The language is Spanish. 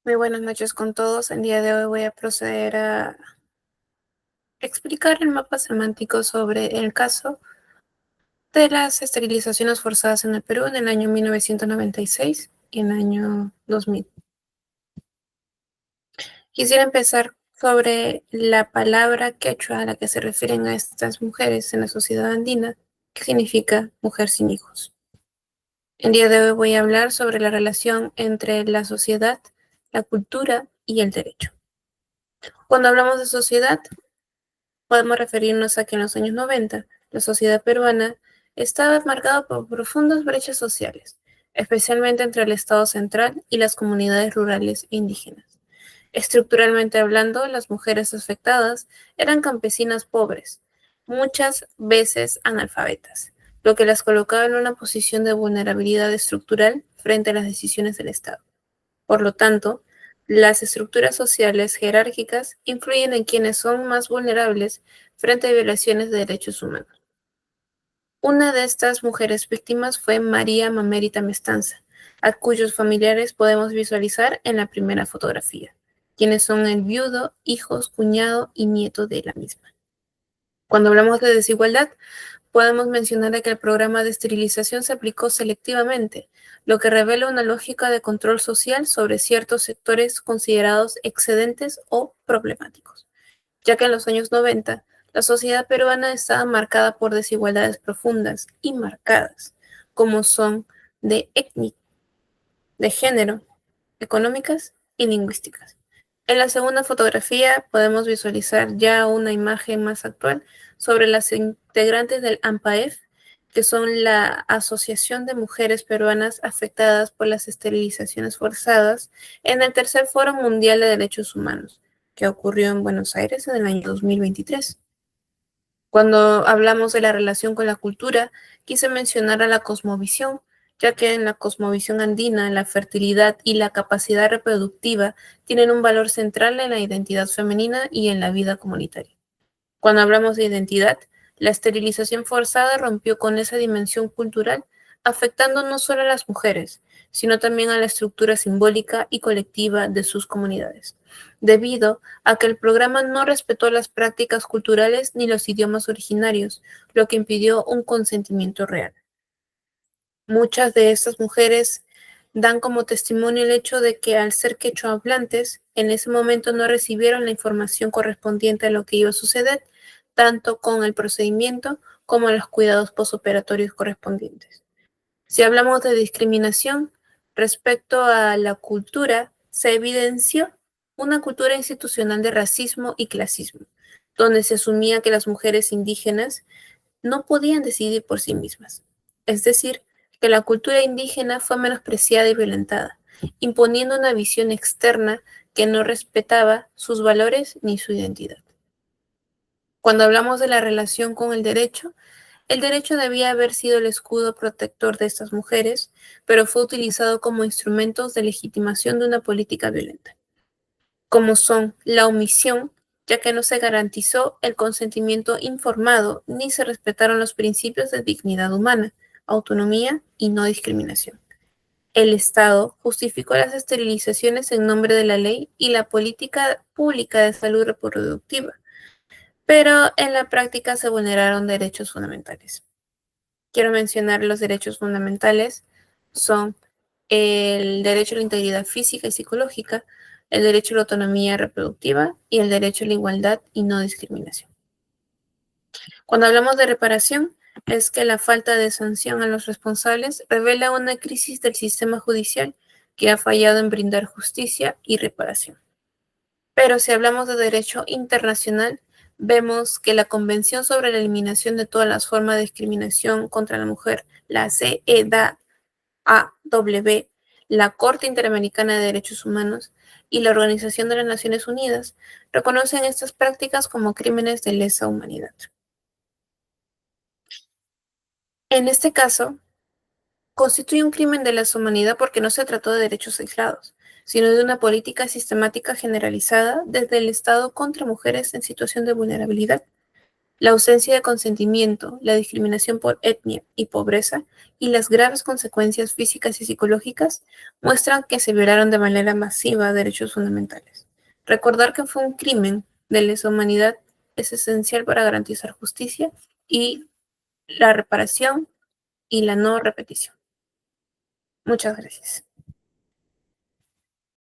Muy buenas noches con todos. El día de hoy voy a proceder a explicar el mapa semántico sobre el caso de las esterilizaciones forzadas en el Perú en el año 1996 y en el año 2000. Quisiera empezar sobre la palabra quechua a la que se refieren a estas mujeres en la sociedad andina, que significa mujer sin hijos. El día de hoy voy a hablar sobre la relación entre la sociedad, la cultura y el derecho. Cuando hablamos de sociedad, podemos referirnos a que en los años 90 la sociedad peruana estaba marcada por profundas brechas sociales, especialmente entre el Estado central y las comunidades rurales e indígenas. Estructuralmente hablando, las mujeres afectadas eran campesinas pobres, muchas veces analfabetas, lo que las colocaba en una posición de vulnerabilidad estructural frente a las decisiones del Estado. Por lo tanto, las estructuras sociales jerárquicas influyen en quienes son más vulnerables frente a violaciones de derechos humanos. Una de estas mujeres víctimas fue María Mamérita Mestanza, a cuyos familiares podemos visualizar en la primera fotografía, quienes son el viudo, hijos, cuñado y nieto de la misma. Cuando hablamos de desigualdad, podemos mencionar que el programa de esterilización se aplicó selectivamente, lo que revela una lógica de control social sobre ciertos sectores considerados excedentes o problemáticos, ya que en los años 90 la sociedad peruana estaba marcada por desigualdades profundas y marcadas, como son de etnia, de género, económicas y lingüísticas. En la segunda fotografía podemos visualizar ya una imagen más actual sobre las integrantes del AMPAEF, que son la Asociación de Mujeres Peruanas Afectadas por las Esterilizaciones Forzadas, en el Tercer Foro Mundial de Derechos Humanos, que ocurrió en Buenos Aires en el año 2023. Cuando hablamos de la relación con la cultura, quise mencionar a la cosmovisión, ya que en la cosmovisión andina la fertilidad y la capacidad reproductiva tienen un valor central en la identidad femenina y en la vida comunitaria. Cuando hablamos de identidad, la esterilización forzada rompió con esa dimensión cultural, afectando no solo a las mujeres, sino también a la estructura simbólica y colectiva de sus comunidades, debido a que el programa no respetó las prácticas culturales ni los idiomas originarios, lo que impidió un consentimiento real. Muchas de estas mujeres dan como testimonio el hecho de que al ser quechua hablantes, en ese momento no recibieron la información correspondiente a lo que iba a suceder, tanto con el procedimiento como los cuidados posoperatorios correspondientes. Si hablamos de discriminación respecto a la cultura, se evidenció una cultura institucional de racismo y clasismo, donde se asumía que las mujeres indígenas no podían decidir por sí mismas. Es decir, que la cultura indígena fue menospreciada y violentada, imponiendo una visión externa que no respetaba sus valores ni su identidad. Cuando hablamos de la relación con el derecho debía haber sido el escudo protector de estas mujeres, pero fue utilizado como instrumentos de legitimación de una política violenta, como son la omisión, ya que no se garantizó el consentimiento informado ni se respetaron los principios de dignidad humana, autonomía y no discriminación. El Estado justificó las esterilizaciones en nombre de la ley y la política pública de salud reproductiva, pero en la práctica se vulneraron derechos fundamentales. Quiero mencionar los derechos fundamentales, son el derecho a la integridad física y psicológica, el derecho a la autonomía reproductiva y el derecho a la igualdad y no discriminación. Cuando hablamos de reparación, es que la falta de sanción a los responsables revela una crisis del sistema judicial que ha fallado en brindar justicia y reparación. Pero si hablamos de derecho internacional, vemos que la Convención sobre la Eliminación de todas las formas de discriminación contra la mujer, la CEDAW, la Corte Interamericana de Derechos Humanos y la Organización de las Naciones Unidas reconocen estas prácticas como crímenes de lesa humanidad. En este caso, constituye un crimen de lesa humanidad porque no se trató de derechos aislados, sino de una política sistemática generalizada desde el Estado contra mujeres en situación de vulnerabilidad. La ausencia de consentimiento, la discriminación por etnia y pobreza y las graves consecuencias físicas y psicológicas muestran que se violaron de manera masiva derechos fundamentales. Recordar que fue un crimen de lesa humanidad es esencial para garantizar justicia y la reparación y la no repetición. Muchas gracias.